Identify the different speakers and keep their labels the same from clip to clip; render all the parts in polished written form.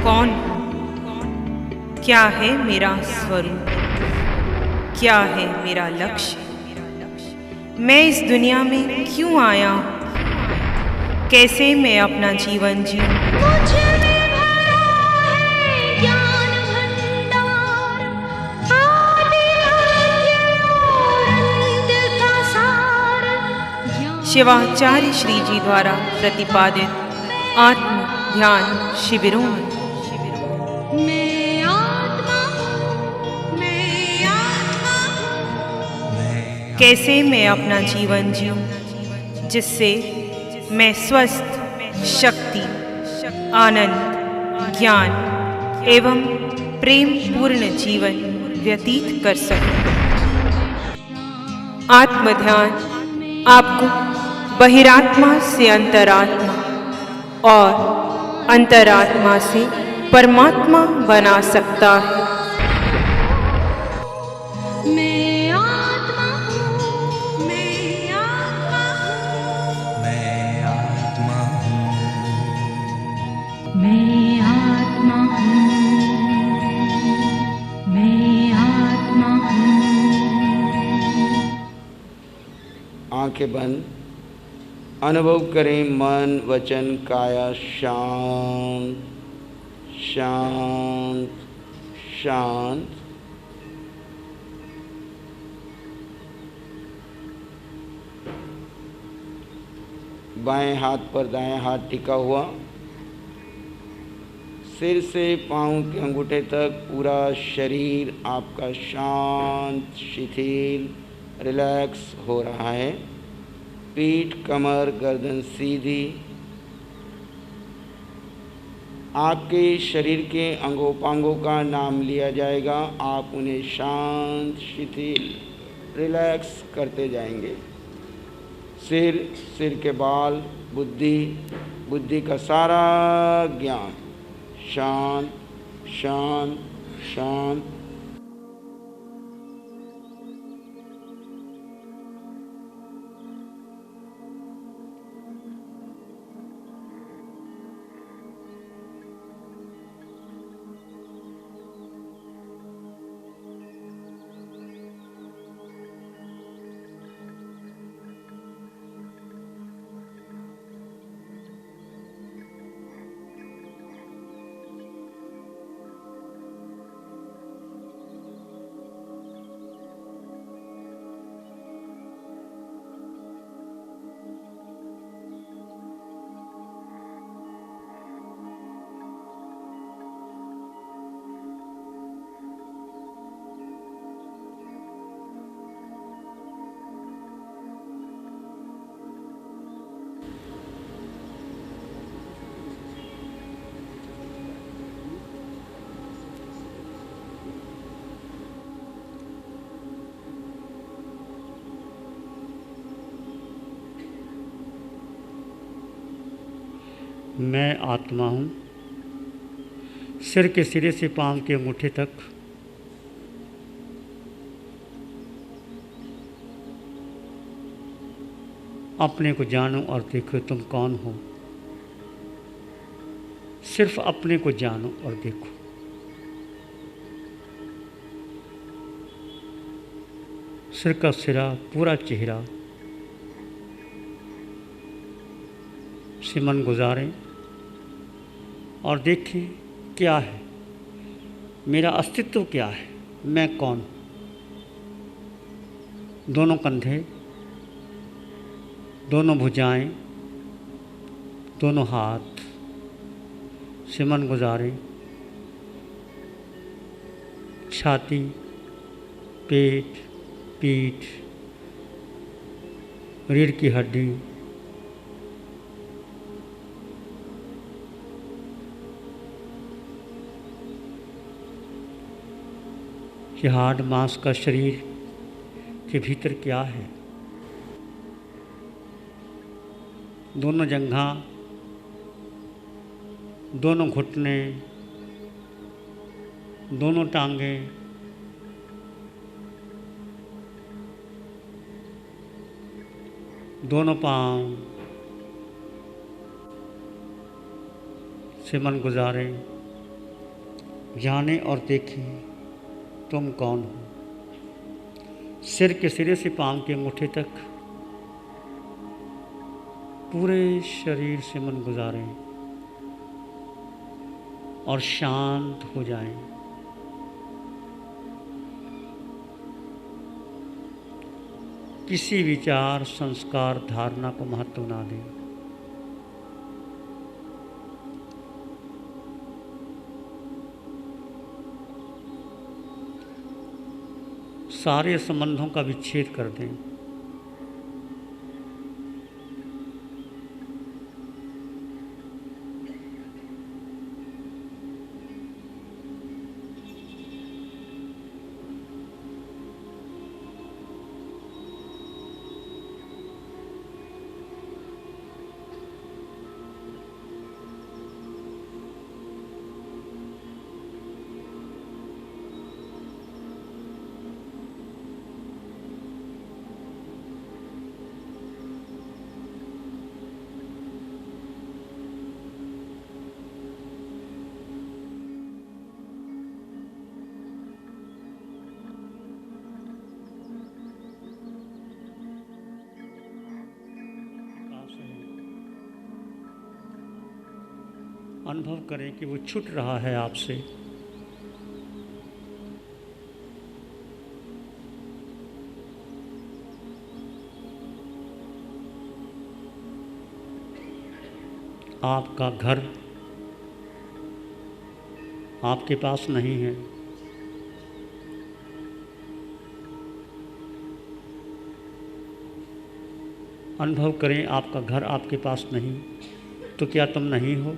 Speaker 1: कौन हूँ? क्या है मेरा स्वरूप? क्या है मेरा लक्ष्य? मैं इस दुनिया में क्यों आया हूँ? कैसे मैं अपना जीवन जीऊँ?
Speaker 2: मुझ में भरा है ज्ञान भंडार, आदि मध्य और अंत का सार।
Speaker 1: शिवाचार्य श्री जी द्वारा प्रतिपादित आत्म ध्यान शिविरों में
Speaker 2: मैं आत्मा हूँ, मैं आत्मा हूँ।
Speaker 1: कैसे मैं अपना जीवन जीऊँ जिससे मैं स्वस्थ, शक्ति, आनंद, ज्ञान एवं प्रेम पूर्ण जीवन व्यतीत कर सकूं। आत्म ध्यान आपको बहिरात्मा से अंतरात्मा और अंतरात्मा से परमात्मा बना सकता है।
Speaker 2: मैं आत्मा हूँ, मैं आत्मा हूँ।
Speaker 3: मैं आत्मा हूँ,
Speaker 2: मैं आत्मा हूँ, मैं आत्मा हूँ।
Speaker 4: आंखें बंद, अनुभव करें मन वचन काया शांत शांत शांत। बाएं हाथ पर दाएं हाथ टिका हुआ, सिर से पाँव के अंगूठे तक पूरा शरीर आपका शांत शिथिल रिलैक्स हो रहा है। पीठ कमर गर्दन सीधी। आपके शरीर के अंगोपांगों का नाम लिया जाएगा, आप उन्हें शांत शिथिल रिलैक्स करते जाएंगे। सिर, सिर के बाल, बुद्धि, बुद्धि का सारा ज्ञान शांत शांत शांत।
Speaker 5: मैं आत्मा हूँ। सिर के सिरे से पाँव के अंगूठे तक अपने को जानो और देखो तुम कौन हो। सिर्फ अपने को जानो और देखो। सिर का सिरा, पूरा चेहरा से मन गुजारें और देखें क्या है, मेरा अस्तित्व क्या है, मैं कौन हूँ। दोनों कंधे, दोनों भुजाएं, दोनों हाथ से मन गुजारें। छाती, पेट, पीठ, रीढ़ की हड्डी, कि हाड़ मांस का शरीर के भीतर क्या है। दोनों जंघा, दोनों घुटने, दोनों टांगें, दोनों पांव से मन गुजारें। जाने और देखें तुम कौन हो। सिर के सिरे से पांव के अंगूठे तक पूरे शरीर से मन गुजारें और शांत हो जाएं। किसी विचार, संस्कार, धारणा को महत्व ना दें। सारे संबंधों का विच्छेद कर दें। अनुभव करें कि वो छूट रहा है आपसे। आपका घर आपके पास नहीं है। अनुभव करें आपका घर आपके पास नहीं, तो क्या तुम नहीं हो?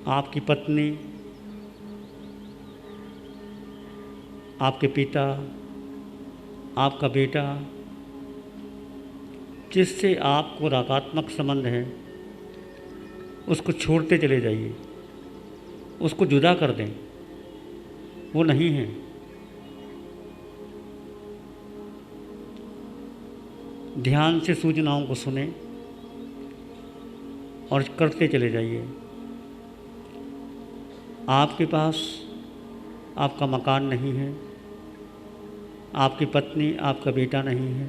Speaker 5: आपकी पत्नी, आपके पिता, आपका बेटा, जिससे आपको रागात्मक संबंध है, उसको छोड़ते चले जाइए, उसको जुदा कर दें। वो नहीं है। ध्यान से सूचनाओं को सुने और करते चले जाइए। आपके पास आपका मकान नहीं है, आपकी पत्नी, आपका बेटा नहीं है।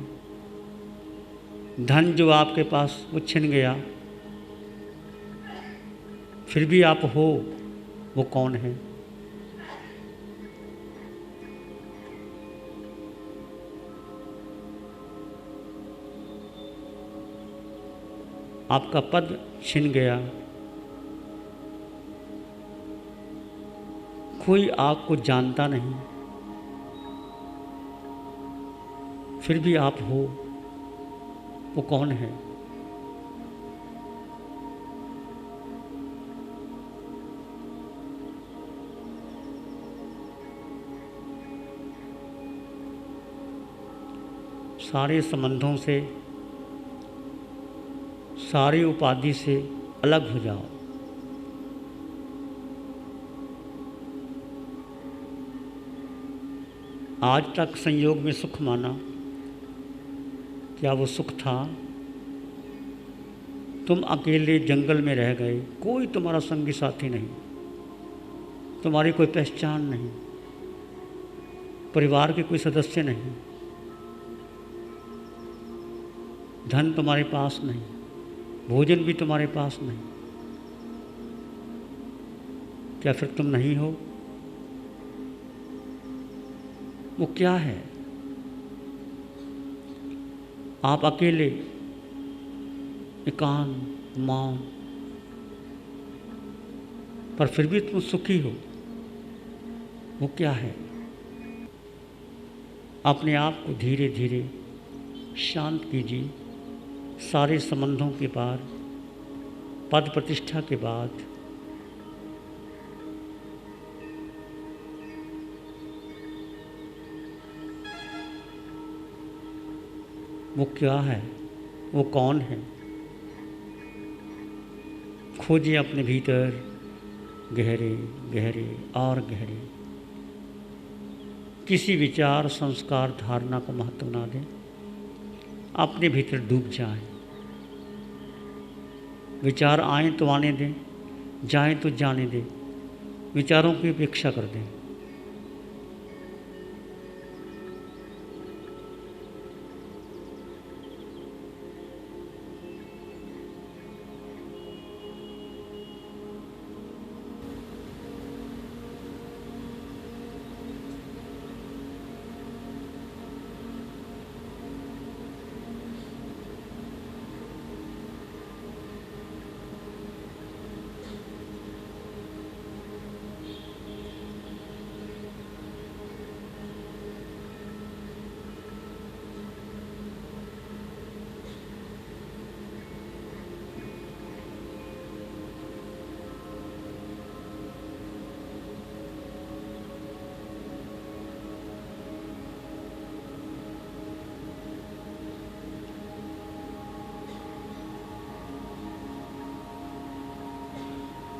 Speaker 5: धन जो आपके पास वो छिन गया, फिर भी आप हो, वो कौन है? आपका पद छिन गया, कोई आपको जानता नहीं, फिर भी आप हो, वो कौन है? सारे संबंधों से, सारी उपाधि से अलग हो जाओ। आज तक संयोग में सुख माना, क्या वो सुख था? तुम अकेले जंगल में रह गए, कोई तुम्हारा संगी साथी नहीं, तुम्हारी कोई पहचान नहीं, परिवार के कोई सदस्य नहीं, धन तुम्हारे पास नहीं, भोजन भी तुम्हारे पास नहीं। क्या फिर तुम नहीं हो? वो क्या है? आप अकेले, एकांत, मौन, पर फिर भी तुम सुखी हो। वो क्या है? अपने आप को धीरे धीरे शांत कीजिए। सारे संबंधों के पार, पद प्रतिष्ठा के बाद वो क्या है? वो कौन है? खोजिए अपने भीतर, गहरे गहरे और गहरे। किसी विचार, संस्कार, धारणा को महत्व ना दें। अपने भीतर डूब जाएं। विचार आए तो आने दें, जाएं तो जाने दें, विचारों की उपेक्षा कर दें।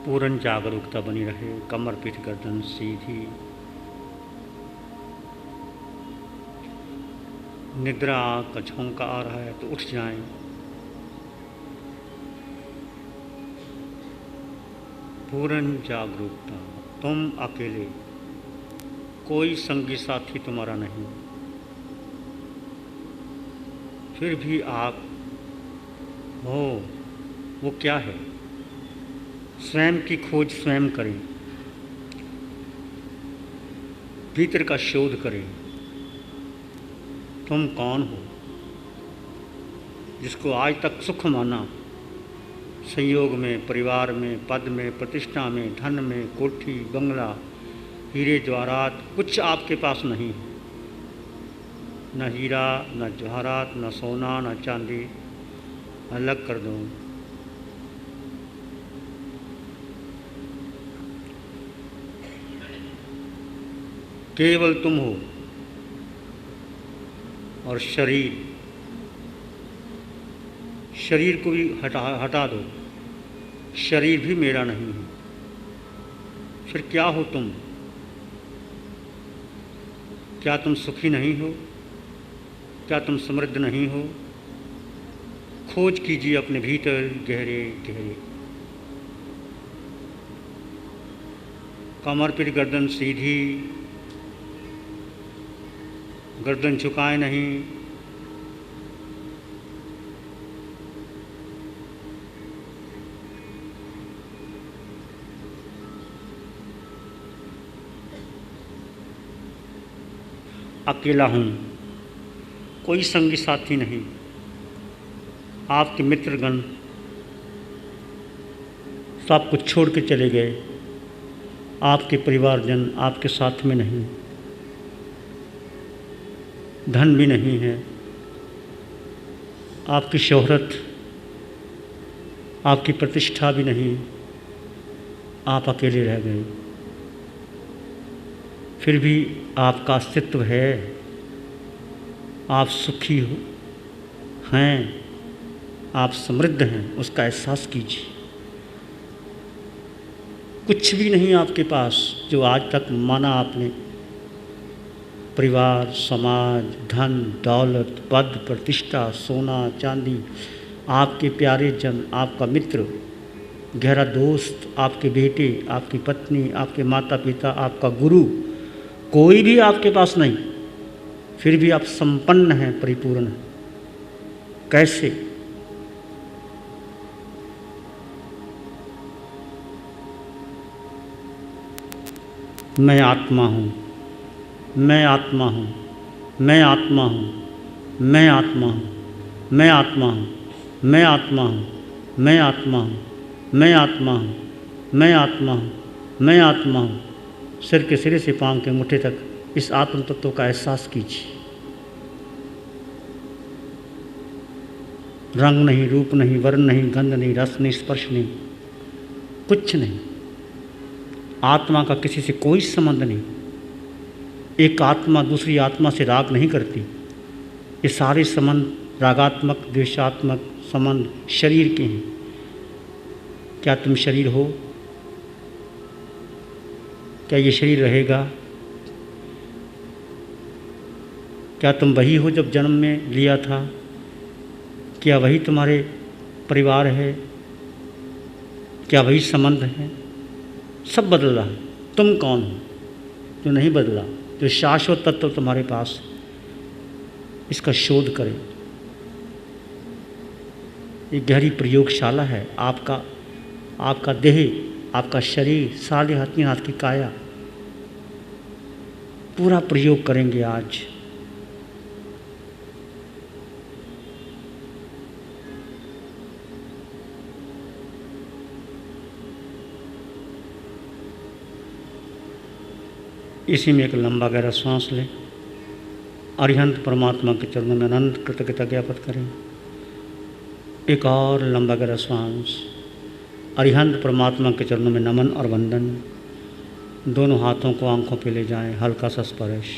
Speaker 5: पूर्ण जागरूकता बनी रहे, कमर पीठ गर्दन सीधी। निद्रा का झोंका आ रहा है तो उठ जाएं। पूर्ण जागरूकता, तुम अकेले, कोई संगी साथी तुम्हारा नहीं। फिर भी आप हो, वो क्या है? स्वयं की खोज स्वयं करें, भीतर का शोध करें। तुम कौन हो? जिसको आज तक सुख माना, संयोग में, परिवार में, पद में, प्रतिष्ठा में, धन में, कोठी बंगला, हीरे जवाहरात, कुछ आपके पास नहीं है। न हीरा, न जवाहरात, न सोना, न चांदी। अलग कर दो। केवल तुम हो और शरीर को भी हटा दो। शरीर भी मेरा नहीं है। फिर क्या हो तुम? क्या तुम सुखी नहीं हो? क्या तुम समृद्ध नहीं हो? खोज कीजिए अपने भीतर गहरे गहरे। कमर पीठ गर्दन सीधी, गर्दन झुकाए नहीं। अकेला हूँ, कोई संगी साथी नहीं। आपके मित्रगण सब कुछ छोड़ के चले गए। आपके परिवारजन आपके साथ में नहीं। धन भी नहीं है। आपकी शोहरत, आपकी प्रतिष्ठा भी नहीं। आप अकेले रह गए। फिर भी आपका अस्तित्व है। आप सुखी हो हैं, आप समृद्ध हैं, उसका एहसास कीजिए। कुछ भी नहीं आपके पास जो आज तक माना आपने। परिवार, समाज, धन, दौलत, पद, प्रतिष्ठा, सोना, चांदी, आपके प्यारे जन, आपका मित्र, गहरा दोस्त, आपके बेटे, आपकी पत्नी, आपके माता पिता, आपका गुरु, कोई भी आपके पास नहीं। फिर भी आप संपन्न हैं, परिपूर्ण हैं। कैसे? मैं आत्मा हूँ, मैं आत्मा हूँ, मैं आत्मा हूँ, मैं आत्मा हूँ, मैं आत्मा हूँ, मैं आत्मा हूँ, मैं आत्मा हूँ, मैं आत्मा हूँ, मैं आत्मा हूँ, मैं आत्मा हूँ। सिर के सिरे से पांव के मुट्ठे तक इस आत्म तत्व का एहसास कीजिए। रंग नहीं, रूप नहीं, वर्ण नहीं, गंध नहीं, रस नहीं, स्पर्श नहीं, कुछ नहीं। आत्मा का किसी से कोई संबंध नहीं। एक आत्मा दूसरी आत्मा से राग नहीं करती। ये सारे संबंध रागात्मक, द्वेषात्मक संबंध शरीर के हैं। क्या तुम शरीर हो? क्या ये शरीर रहेगा? क्या तुम वही हो जब जन्म में लिया था? क्या वही तुम्हारे परिवार है? क्या वही संबंध है? सब बदल रहा है। तुम कौन हो जो नहीं बदला, जो शाश्वत तत्व तुम्हारे पास है? इसका शोध करें। ये गहरी प्रयोगशाला है। आपका देह, आपका शरीर, साढ़े हाथ 3 हाथ की काया, पूरा प्रयोग करेंगे आज। इसी में एक लंबा गहरा श्वास लें। अरिहंत परमात्मा के चरणों में अनंत कृतज्ञता ज्ञापित करें। एक और लंबा गहरा श्वास। अरिहंत परमात्मा के चरणों में नमन और वंदन। दोनों हाथों को आंखों पे ले जाएं, हल्का सा स्पर्श।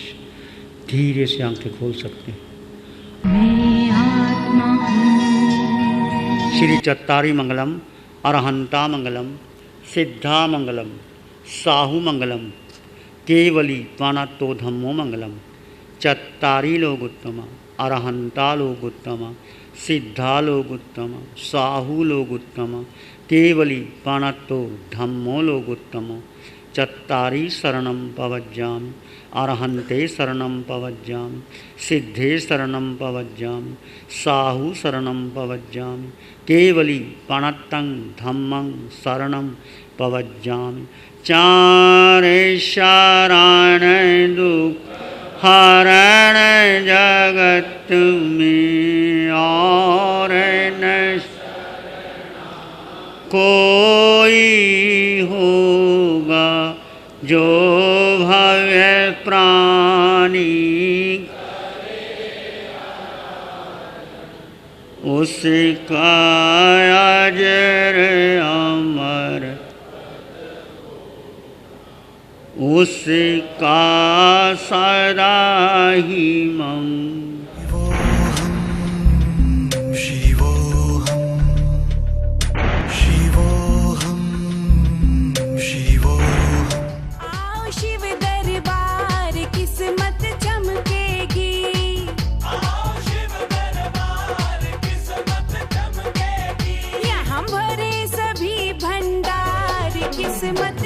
Speaker 5: धीरे से आंखें खोल सकते हैं।
Speaker 2: मैं आत्मा हूँ।
Speaker 5: श्री चत्तारी मंगलम, अरहंता मंगलम, सिद्धा मंगलम, साहू मंगलम, केवली त्वानातो धम्मो मंगलम। चत्तारी लोग उत्तम, अरहंता लोग उत्तम, सिद्धा लोग उत्तम, साहू लोग उत्तम, केवली त्वानातो धम्मो लोग उत्तम। चत्तारी शरणं पवज्जामि, अरहन्ते शरणं पवज्जामि, सिद्धे शरणं पवज्जामि, साहू शरणं पवज्जामि, केवली प्रणतं धम्मं शरणं पवज्जामि। चारे शरण दुख हरण जगत में और न कोई होगा जो भव्य प्राणी उसका अजर अमर, उसका सदा ही मंगल।
Speaker 6: आओ शिव दरबार किस्मत चमकेगी, आओ शिव दरबार किस्मत चमकेगी। यहाँ भरे सभी भंडार किस्मत